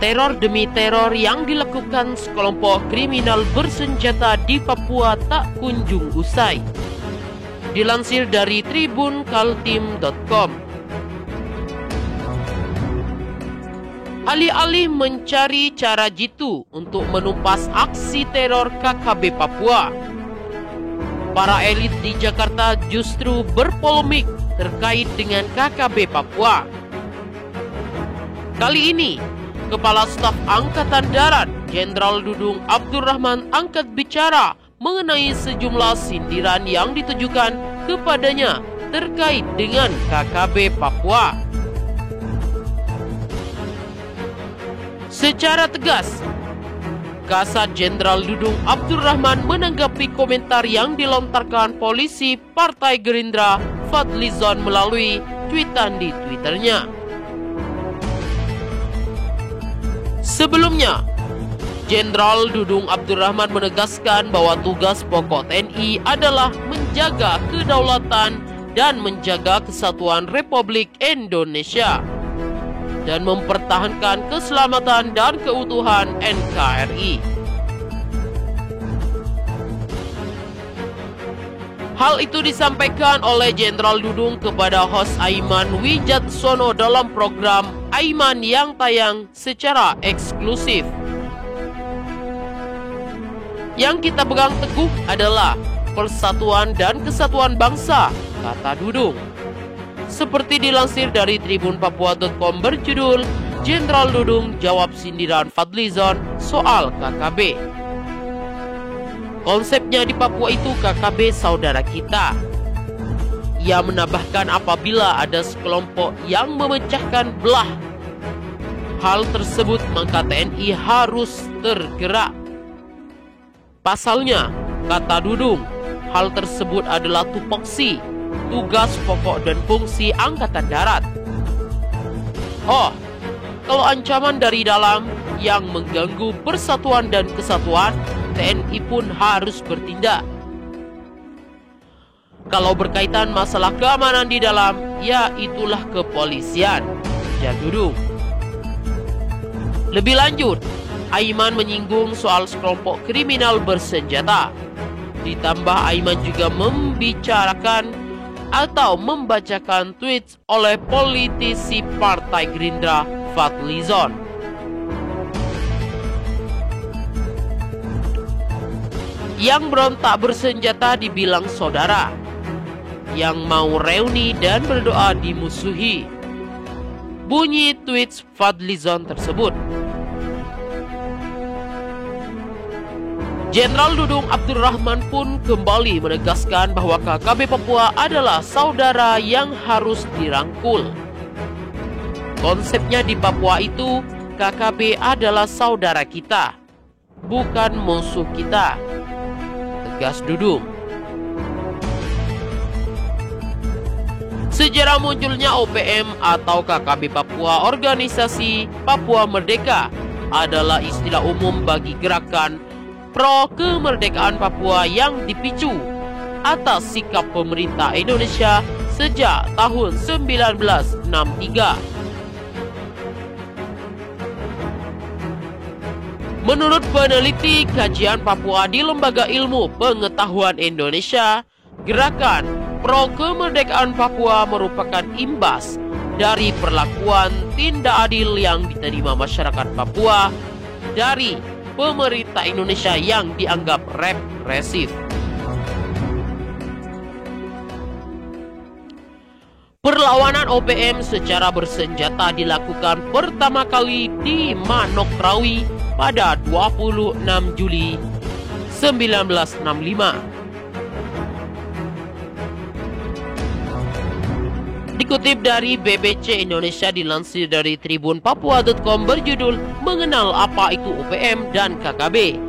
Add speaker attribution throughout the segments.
Speaker 1: Teror demi teror yang dilakukan sekelompok kriminal bersenjata di Papua tak kunjung usai. Dilansir dari tribunkaltim.com. Alih-alih mencari cara jitu untuk menumpas aksi teror KKB Papua, para elit di Jakarta justru berpolemik terkait dengan KKB Papua. Kali ini, Kepala Staf Angkatan Darat Jenderal Dudung Abdurrahman angkat bicara mengenai sejumlah sindiran yang ditujukan kepadanya terkait dengan KKB Papua. Secara tegas, Kasat Jenderal Dudung Abdurrahman menanggapi komentar yang dilontarkan polisi Partai Gerindra Fadlizon melalui tweetan di Twitternya. Sebelumnya, Jenderal Dudung Abdurrahman menegaskan bahwa tugas pokok TNI adalah menjaga kedaulatan dan menjaga kesatuan Republik Indonesia dan mempertahankan keselamatan dan keutuhan NKRI. Hal itu disampaikan oleh Jenderal Dudung kepada host Aiman Wijatsono dalam program Aiman yang tayang secara eksklusif. Yang kita pegang teguh adalah persatuan dan kesatuan bangsa, kata Dudung. Seperti dilansir dari tribunpapua.com berjudul Jenderal Dudung jawab sindiran Fadlizon soal KKB. Konsepnya di Papua itu KKB saudara kita. Ia menambahkan apabila ada sekelompok yang memecahkan belah hal tersebut maka TNI harus tergerak. Pasalnya, kata Dudung, hal tersebut adalah tupoksi, tugas pokok dan fungsi Angkatan Darat. Oh, kalau ancaman dari dalam yang mengganggu persatuan dan kesatuan, TNI pun harus bertindak. Kalau berkaitan masalah keamanan di dalam, ya itulah kepolisian, ujar Dudung. Lebih lanjut, Aiman menyinggung soal sekelompok kriminal bersenjata. Ditambah Aiman juga membicarakan atau membacakan tweet oleh politisi Partai Gerindra Fadlizon. Yang berontak bersenjata dibilang saudara, yang mau reuni dan berdoa dimusuhi. Bunyi tweet Fadlizon tersebut. Jenderal Dudung Abdurrahman pun kembali menegaskan bahwa KKB Papua adalah saudara yang harus dirangkul. Konsepnya di Papua itu, KKB adalah saudara kita, bukan musuh kita, tegas Dudung. Sejarah munculnya OPM atau KKB Papua, Organisasi Papua Merdeka, adalah istilah umum bagi gerakan pro kemerdekaan Papua yang dipicu atas sikap pemerintah Indonesia sejak tahun 1963. Menurut peneliti kajian Papua di Lembaga Ilmu Pengetahuan Indonesia, gerakan pro kemerdekaan Papua merupakan imbas dari perlakuan tindak adil yang diterima masyarakat Papua dari pemerintah Indonesia yang dianggap represif. Perlawanan OPM secara bersenjata dilakukan pertama kali di Manokwari pada 26 Juli 1965. Dikutip dari BBC Indonesia dilansir dari tribunpapua.com berjudul Mengenal Apa Itu UPM dan KKB,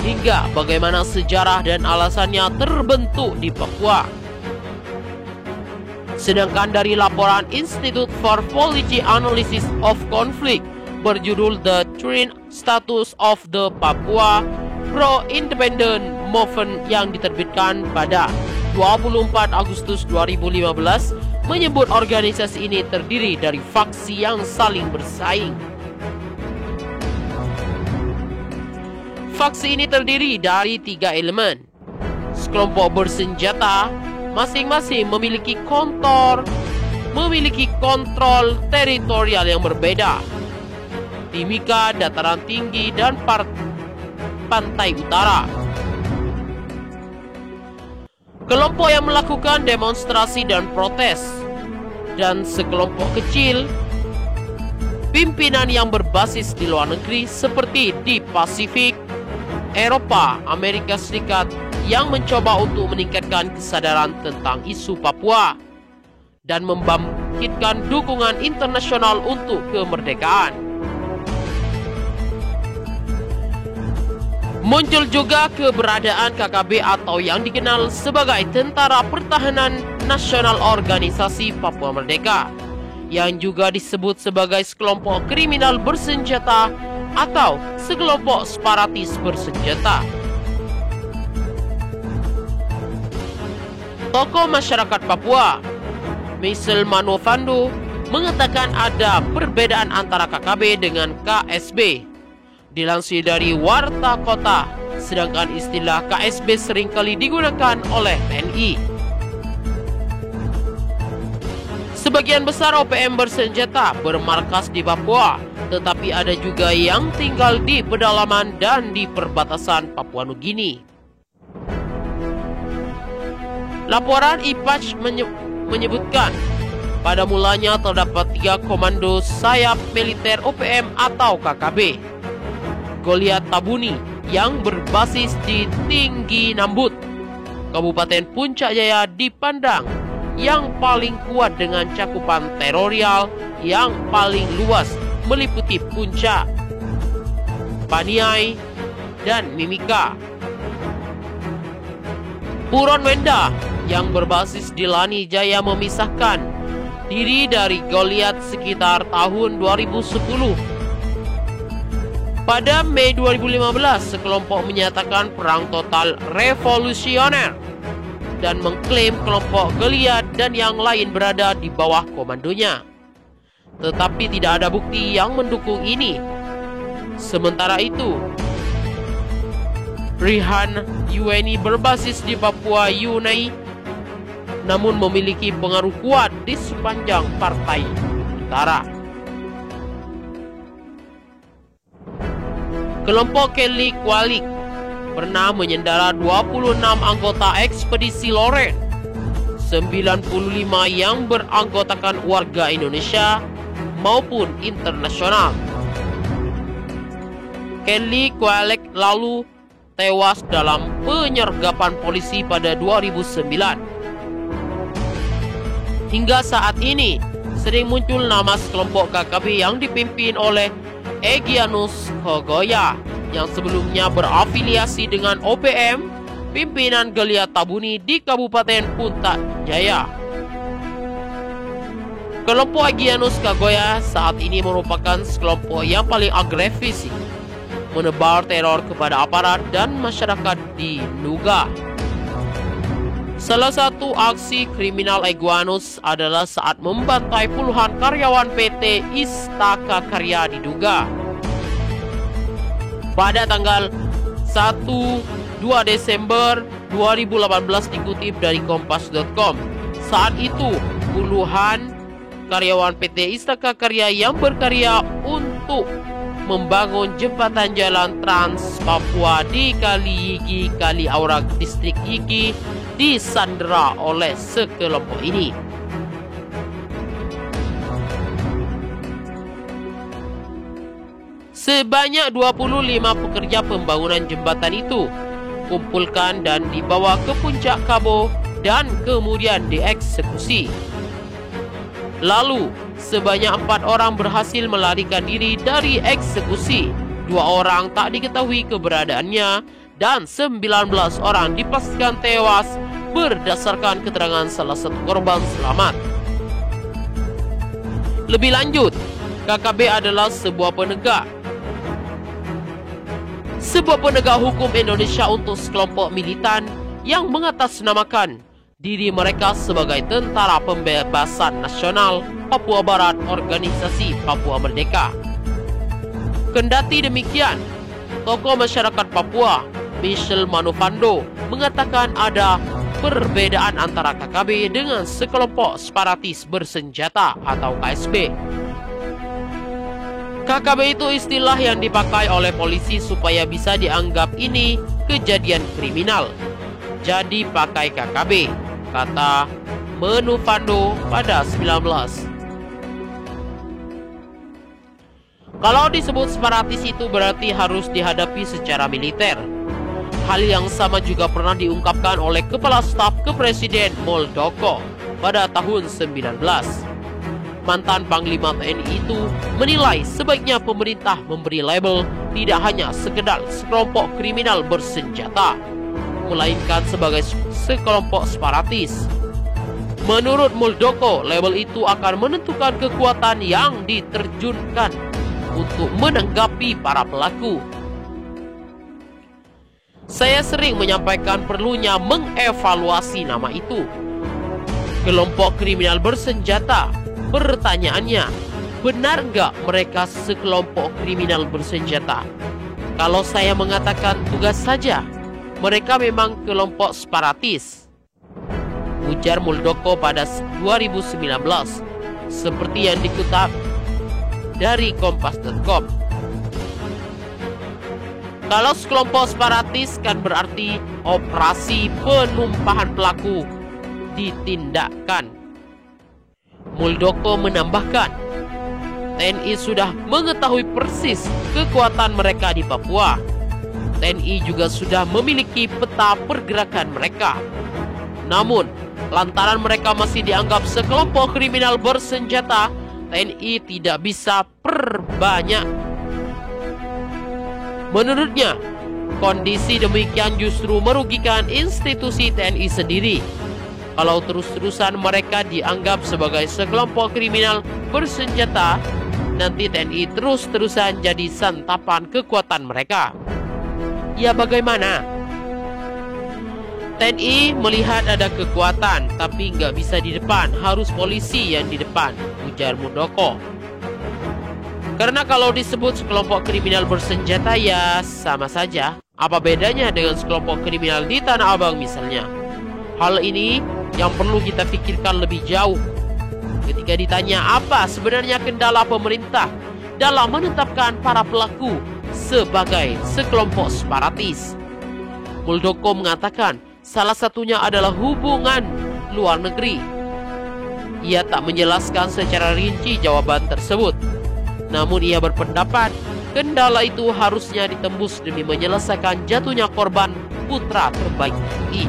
Speaker 1: hingga bagaimana sejarah dan alasannya terbentuk di Papua. Sedangkan dari laporan Institute for Policy Analysis of Conflict berjudul The Current Status of the Papua Pro-Independent Movement yang diterbitkan pada 24 Agustus 2015 menyebut organisasi ini terdiri dari faksi yang saling bersaing. Faksi ini terdiri dari 3 elemen. Sekelompok bersenjata, masing-masing memiliki kontrol teritorial yang berbeda. Timika, dataran tinggi, dan pantai utara. Kelompok yang melakukan demonstrasi dan protes. Dan sekelompok kecil pimpinan yang berbasis di luar negeri seperti di Pasifik, Eropa, Amerika Serikat yang mencoba untuk meningkatkan kesadaran tentang isu Papua dan membangkitkan dukungan internasional untuk kemerdekaan. Muncul juga keberadaan KKB atau yang dikenal sebagai Tentara Pertahanan Nasional Organisasi Papua Merdeka, yang juga disebut sebagai sekelompok kriminal bersenjata atau sekelompok separatis bersenjata. Tokoh masyarakat Papua, Michel Manofando, mengatakan ada perbedaan antara KKB dengan KSB. Dilansir dari Warta Kota, sedangkan istilah KSB seringkali digunakan oleh TNI. Sebagian besar OPM bersenjata bermarkas di Papua, tetapi ada juga yang tinggal di pedalaman dan di perbatasan Papua Nugini. Laporan IPAC menyebutkan, pada mulanya terdapat 3 komando sayap militer OPM atau KKB. Goliat Tabuni yang berbasis di Tinggi Nambut, Kabupaten Puncak Jaya dipandang yang paling kuat dengan cakupan teritorial yang paling luas meliputi Puncak, Paniai, dan Mimika. Puron Wenda yang berbasis di Lani Jaya memisahkan diri dari Goliat sekitar tahun 2010. Pada Mei 2015, sekelompok menyatakan perang total revolusioner dan mengklaim kelompok Goliat dan yang lain berada di bawah komandonya. Tetapi tidak ada bukti yang mendukung ini. Sementara itu, Rihan UNI berbasis di Papua Yunai namun memiliki pengaruh kuat di sepanjang Partai Utara. Kelompok Kelly Kualik pernah menyandara 26 anggota ekspedisi Loren, 95 yang beranggotakan warga Indonesia maupun internasional. Kelly Kualik lalu tewas dalam penyergapan polisi pada 2009. Hingga saat ini, sering muncul nama sekelompok KKB yang dipimpin oleh Egyanus Kogoya yang sebelumnya berafiliasi dengan OPM, pimpinan Goliat Tabuni di Kabupaten Puncak Jaya. Kelompok Egyanus Kogoya saat ini merupakan sekelompok yang paling agresif, menebar teror kepada aparat dan masyarakat di Nuga. Salah satu aksi kriminal Egyanus adalah saat membantai puluhan karyawan PT Istaka Karya di Duga. Pada tanggal 1-2 Desember 2018 dikutip dari Kompas.com. Saat itu puluhan karyawan PT Istaka Karya yang berkarya untuk membangun jembatan jalan Trans Papua di Kali Yigi, Kali Aurak, distrik Yigi disandera oleh sekelompok ini. Sebanyak 25 pekerja pembangunan jembatan itu kumpulkan dan dibawa ke Puncak Kabo dan kemudian dieksekusi. Lalu, sebanyak 4 orang berhasil melarikan diri dari eksekusi. 2 orang tak diketahui keberadaannya dan 19 orang dipastikan tewas berdasarkan keterangan salah satu korban selamat. Lebih lanjut, KKB adalah sebuah penegak hukum Indonesia untuk sekelompok militan yang mengatasnamakan diri mereka sebagai Tentara Pembebasan Nasional Papua Barat Organisasi Papua Merdeka. Kendati demikian, Tokoh masyarakat Papua, Michel Manufando, mengatakan ada perbedaan antara KKB dengan sekelompok separatis bersenjata atau KSB. KKB itu istilah yang dipakai oleh polisi supaya bisa dianggap ini kejadian kriminal. Jadi pakai KKB, kata Manufando pada 19. Kalau disebut separatis itu berarti harus dihadapi secara militer. Hal yang sama juga pernah diungkapkan oleh Kepala Staf Kepresiden Muldoko pada tahun 19. Mantan Panglima TNI itu menilai sebaiknya pemerintah memberi label tidak hanya sekedar sekelompok kriminal bersenjata, melainkan sebagai sekelompok separatis. Menurut Muldoko, label itu akan menentukan kekuatan yang diterjunkan untuk menanggapi para pelaku. Saya sering menyampaikan perlunya mengevaluasi nama itu. Kelompok kriminal bersenjata. Pertanyaannya, benar nggak mereka sekelompok kriminal bersenjata? Kalau saya mengatakan tugas saja, mereka memang kelompok separatis, ujar Muldoko pada 2019, seperti yang dikutip dari Kompas.com. Kalau sekelompok separatis kan berarti operasi penumpahan pelaku ditindakkan. Muldoko menambahkan, TNI sudah mengetahui persis kekuatan mereka di Papua. TNI juga sudah memiliki peta pergerakan mereka. Namun, lantaran mereka masih dianggap sekelompok kriminal bersenjata, TNI tidak bisa perbanyak. Menurutnya, kondisi demikian justru merugikan institusi TNI sendiri. Kalau terus-terusan mereka dianggap sebagai sekelompok kriminal bersenjata, nanti TNI terus-terusan jadi santapan kekuatan mereka. Ya bagaimana? TNI melihat ada kekuatan, tapi nggak bisa di depan, harus polisi yang di depan, ujar Muldoko. Karena kalau disebut sekelompok kriminal bersenjata ya sama saja. Apa bedanya dengan sekelompok kriminal di Tanah Abang misalnya? Hal ini yang perlu kita pikirkan lebih jauh. Ketika ditanya apa sebenarnya kendala pemerintah dalam menetapkan para pelaku sebagai sekelompok separatis, Muldoko mengatakan salah satunya adalah hubungan luar negeri. Ia tak menjelaskan secara rinci jawaban tersebut. Namun ia berpendapat kendala itu harusnya ditembus demi menyelesaikan jatuhnya korban putra terbaik TNI.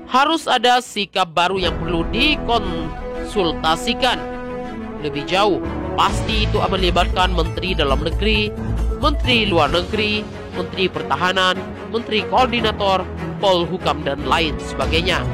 Speaker 1: Harus ada sikap baru yang perlu dikonsultasikan lebih jauh. Pasti itu melibatkan Menteri Dalam Negeri, Menteri Luar Negeri, Menteri Pertahanan, Menteri Koordinator, Polhukam dan lain sebagainya.